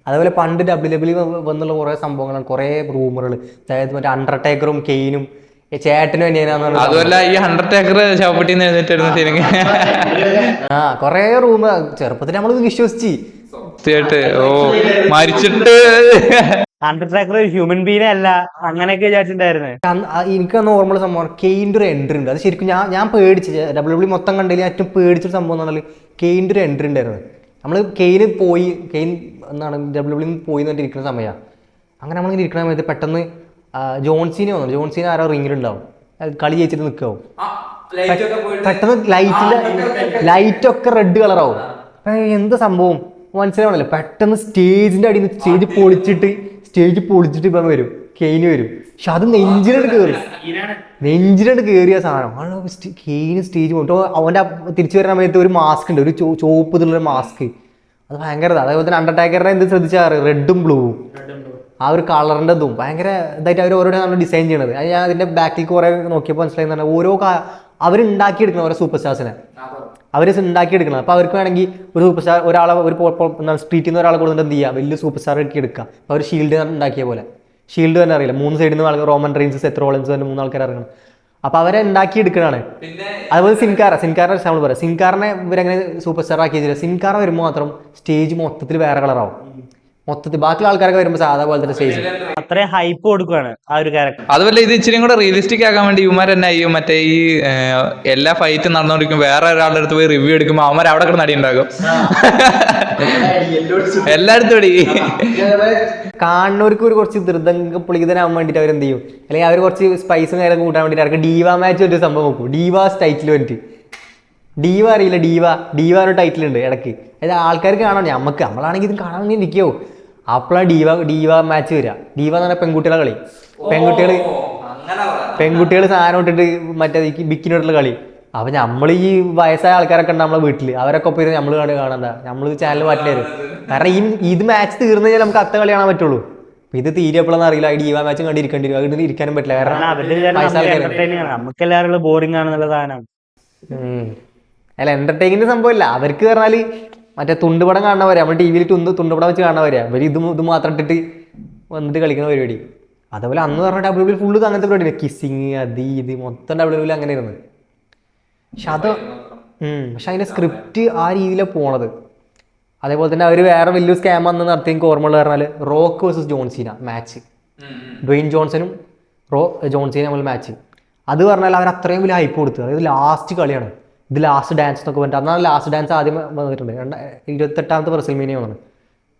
അതേപോലെ പണ്ട് WWE വന്നുള്ള കുറെ സംഭവങ്ങളാണ്, കുറെ റൂമറുകൾ. അതായത് മറ്റേ അണ്ടർടേക്കറും കെയിനും ചേട്ടനും അനിയനാന്ന് അതുമല്ല ഈ 100 ഏക്കർ ശവപ്പെട്ടിന്ന് എഴുന്നേറ്റിരുന്ന ശരിക്കും ആ കൊറേ റൂമർ ചെറുപ്പത്തിൽ നമ്മൾ വിശ്വസിച്ച്. സത്യമായിട്ട് ഓ മരിച്ചിട്ട് അണ്ടർടേക്കർ ഒരു ഹ്യൂമൻ ബീനെ അല്ല അങ്ങനെയൊക്കെ വിചാരിച്ചിട്ടുണ്ടായിരുന്നത്. എനിക്ക് നോർമൽ സംഭവം കെയിൻ്റെ ഒരു എൻട്രി ഉണ്ട്. അത് ശരിക്കും ഞാൻ പേടിച്ച് WWE മൊത്തം കണ്ടതിൽ ഏറ്റവും പേടിച്ചൊരു സംഭവം എന്ന് പറഞ്ഞാൽ കെയിൻ്റെ ഒരു എൻട്രി ഉണ്ടായിരുന്നു. നമ്മൾ കെയിൻ എന്താണ് WWE പോയി എന്നിട്ട് ഇരിക്കുന്ന സമയമാണ്. അങ്ങനെ നമ്മളിങ്ങനെ ഇരിക്കുന്ന സമയത്ത് പെട്ടെന്ന് ജോൺസീനെ വന്നു. ജോൺസീനെ ആരോ റിങ്ങിലുണ്ടാവും, കളി ജയിച്ചിട്ട് നിൽക്കാവും. പെട്ടെന്ന് ലൈറ്റൊക്കെ റെഡ് കളറാവും. എന്ത് സംഭവം മനസ്സിലാവണല്ലോ. പെട്ടെന്ന് സ്റ്റേജിന്റെ അടിയിൽ നിന്ന് സ്റ്റേജ് പൊളിച്ചിട്ട് ഇപ്പം വരും, കെയിന് വരും. പക്ഷെ അത് നെഞ്ചിനോട് കയറിയ സാധനം കെയിന് സ്റ്റേജ് പോയിട്ട് അവൻ്റെ തിരിച്ചു വരുന്ന സമയത്ത് ഒരു മാസ്ക് ഉണ്ട്, ഒരു ചോപ്പ് ഇതിലുള്ള മാസ്ക്. അത് ഭയങ്കര അതേപോലെ തന്നെ അണ്ടർടേക്കറിനെ എന്ത് ശ്രദ്ധിച്ചാൽ റെഡും ബ്ലൂവും ആ ഒരു കളറിൻ്റെ ഇതും ഭയങ്കര ഇതായിട്ട് അവർ ഓരോ നമ്മൾ ഡിസൈൻ ചെയ്യണത്. അത് ഞാൻ അതിൻ്റെ ബാക്കിൽ കുറേ നോക്കിയപ്പോൾ മനസ്സിലായി. ഓരോ അവരുണ്ടാക്കിയെടുക്കണം ഓരോ സൂപ്പർ സ്റ്റാർസിനെ അവർ ഉണ്ടാക്കിയെടുക്കണം. അപ്പോൾ അവർക്ക് വേണമെങ്കിൽ ഒരു സൂപ്പർ സ്റ്റാർ ഒരാളെ ഒരു സ്ട്രീറ്റിൽ നിന്ന് ഒരാളെ കൊടുത്തിട്ട് എന്ത് ചെയ്യുക, വലിയ സൂപ്പർ സ്റ്റാർ ഒക്കെ എടുക്കുക. അപ്പോൾ അവർ ഷീൽഡ് ഉണ്ടാക്കിയ പോലെ, ഷീൽഡ് തന്നെ അറിയില്ല, 3 സൈഡിൽ നിന്ന് ആൾക്കാർ റോമൻ റെയിൻസ്, സെത്ത് റോളിൻസ് തന്നെ 3 ആൾക്കാർ ഇറങ്ങണം. അപ്പോൾ അവരെ ഉണ്ടാക്കിയെടുക്കണതാണ്. അതുപോലെ സിൻകാറിനെ നമ്മൾ പറയാം, സിൻകാറിനെ ഇവരങ്ങനെ സൂപ്പർ സ്റ്റാർ ആക്കി വെച്ചില്ല. സിൻകാറ വരുമ്പോൾ മാത്രം സ്റ്റേജ് മൊത്തത്തിൽ വേറെ കളറാവും. മൊത്തത്തിൽ ബാക്കിയുള്ള ആൾക്കാരൊക്കെ വരുമ്പോൾ സാധാ പോലെ തന്നെ സ്റ്റേജ് അത്രയും ഹൈപ്പ് കൊടുക്കുകയാണ് ആ ഒരു ക്യാരക്ടർ. അതുപോലെ ഇത് ഇച്ചിരി കൂടെ റിയലിസ്റ്റിക് ആക്കാൻ വേണ്ടി ഇവന്മാർ തന്നെ അയ്യോ മറ്റേ ഈ എല്ലാ ഫൈറ്റും നടന്നുകൊണ്ടിരിക്കും വേറെ ഒരാളുടെ അടുത്ത് പോയി റിവ്യൂ എടുക്കുമ്പോൾ അവന്മാർ അവിടെ കിടന്ന് അടി ഉണ്ടാകും എല്ലായിടത്തും അടി. കാണുന്നവർക്ക് ഒരു കുറച്ച് ധൃതങ്ക പുളിതനാവാൻ വേണ്ടിയിട്ട് അവരെന്ത് ചെയ്യും, അല്ലെങ്കിൽ അവർ കുറച്ച് സ്പൈസും കാര്യമൊക്കെ കൂട്ടാൻ വേണ്ടിയിട്ട് അവർക്ക് ഡീവ മാച്ച് ഒരു സംഭവം നോക്കും. ഡീവാസ് ടൈറ്റിൽ വേണ്ടിയിട്ട്. ഡീവ അറിയില്ല, ഡീവ ഒരു ടൈറ്റിലുണ്ട് ഇടയ്ക്ക്. അതായത് ആൾക്കാർക്ക് കാണാൻ നമ്മളാണെങ്കിൽ ഇത് കാണാൻ വേണ്ടി ഇരിക്കുമോ. അപ്പോഴാണ് ഡീവ മാച്ച് വരിക. ഡീവ എന്ന് പറഞ്ഞാൽ പെൺകുട്ടികളെ കളി. പെൺകുട്ടികൾ സാധനം ഇട്ടിട്ട് മറ്റേ ബിക്കിനോട്ടുള്ള കളി. അപ്പം നമ്മൾ ഈ വയസ്സായ ആൾക്കാരൊക്കെ ഉണ്ട് നമ്മളെ വീട്ടിൽ, അവരൊക്കെ ഒപ്പം നമ്മൾ കാണണ്ട, നമ്മൾ ചാനൽ മാറ്റി തരും. കാരണം ഇത് മാച്ച് തീർന്നു കഴിഞ്ഞാൽ നമുക്ക് അത്ത കളി കാണാൻ പറ്റുള്ളൂ. അപ്പം ഇത് തീരെപ്പോഴെന്ന് അറിയില്ല. ഈ ഡീവ മാച്ചും കണ്ടിരിക്കേണ്ടി വരും, അവിടെ ഇരിക്കാനും പറ്റില്ല. കാരണം നമുക്ക് എല്ലാവരും ബോറിംഗ് ആണെന്നുള്ള സാധനം. അല്ല എന്റർടൈനിന്റെ സംഭവമില്ല അവർക്ക്. പറഞ്ഞാൽ മറ്റേ തുണ്ടുപടം കാണുന്നവരെ നമ്മൾ ടി വിയിൽ തുണ്ടുപടം വെച്ച് കാണുന്നവരെയാ ഇവർ ഇത് മാത്രം ഇട്ടിട്ട് വന്നിട്ട് കളിക്കുന്ന പരിപാടി. അതേപോലെ അന്ന് പറഞ്ഞ WWE ഫുള്ള് അങ്ങനത്തെ പരിപാടി, കിസ്സിങ് ഇത് മൊത്തം WWE അങ്ങനെ ഇരുന്നത്. പക്ഷെ അതിന്റെ സ്ക്രിപ്റ്റ് ആ രീതിയിലാണ് പോണത്. അതേപോലെ തന്നെ അവർ വേറെ വലിയൊരു സ്കാം അന്ന് നടത്തി എനിക്ക് ഓർമ്മ പറഞ്ഞാൽ Rock versus John Cena match, Dwayne ജോൺസനും ജോൺസീന തമ്മിൽ മാച്ച്. അത് പറഞ്ഞാൽ അവർ അത്രയും വലിയ ഹൈപ്പ് കൊടുത്തു. അതായത് ലാസ്റ്റ് കളിയാണ് ഇത്, ലാസ്റ്റ് ഡാൻസ് എന്നൊക്കെ പറഞ്ഞിട്ട്. അന്നാണ് ലാസ്റ്റ് ഡാൻസ് ആദ്യം വന്നിട്ടുണ്ട്, 28ാമത്തെ WrestleMania ആണ്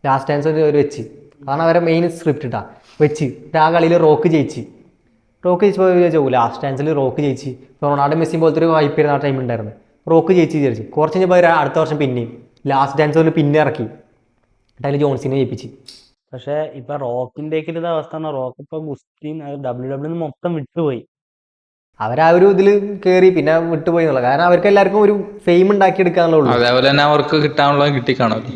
ലാസ്റ്റ് ഡാൻസ് അവർ വെച്ച്. അതാണ് അവരെ മെയിൻ സ്ക്രിപ്റ്റ് വെച്ച്. ആ കളിയിൽ റോക്ക് ജയിച്ചപ്പോൾ ലാസ്റ്റ് ഡാൻസിൽ റോക്ക് ജയിച്ച്. ഇപ്പോൾ റൊണാൾഡോ മെസ്സി പോലത്തെ ഒരു ഹൈപ്പ് വരുന്ന ആ ടൈം ഉണ്ടായിരുന്നു. റോക്ക് വിചാരിച്ചു. കുറച്ച് കഴിഞ്ഞപ്പോൾ അടുത്ത വർഷം പിന്നെയും ലാസ്റ്റ് ഡാൻസ് പിന്നെ ഇറക്കി, അതിൽ ജോൺസിനെ ജയിപ്പിച്ച്. പക്ഷെ ഇപ്പൊ റോക്കിന്റെ അവസ്ഥ, റോക്ക് ഇപ്പൊ ഗുസ്തിയും WWE മൊത്തം വിട്ടുപോയി. അവരാ ഒരു ഇതിൽ കയറി പിന്നെ വിട്ടുപോയി എന്നുള്ളത്. കാരണം അവർക്ക് എല്ലാവർക്കും ഒരു ഫെയിം ഉണ്ടാക്കി എടുക്കാന്നുള്ളൂ. അതേപോലെ തന്നെ അവർക്ക് കിട്ടാനുള്ളത് കിട്ടിക്കാണല്ലോ.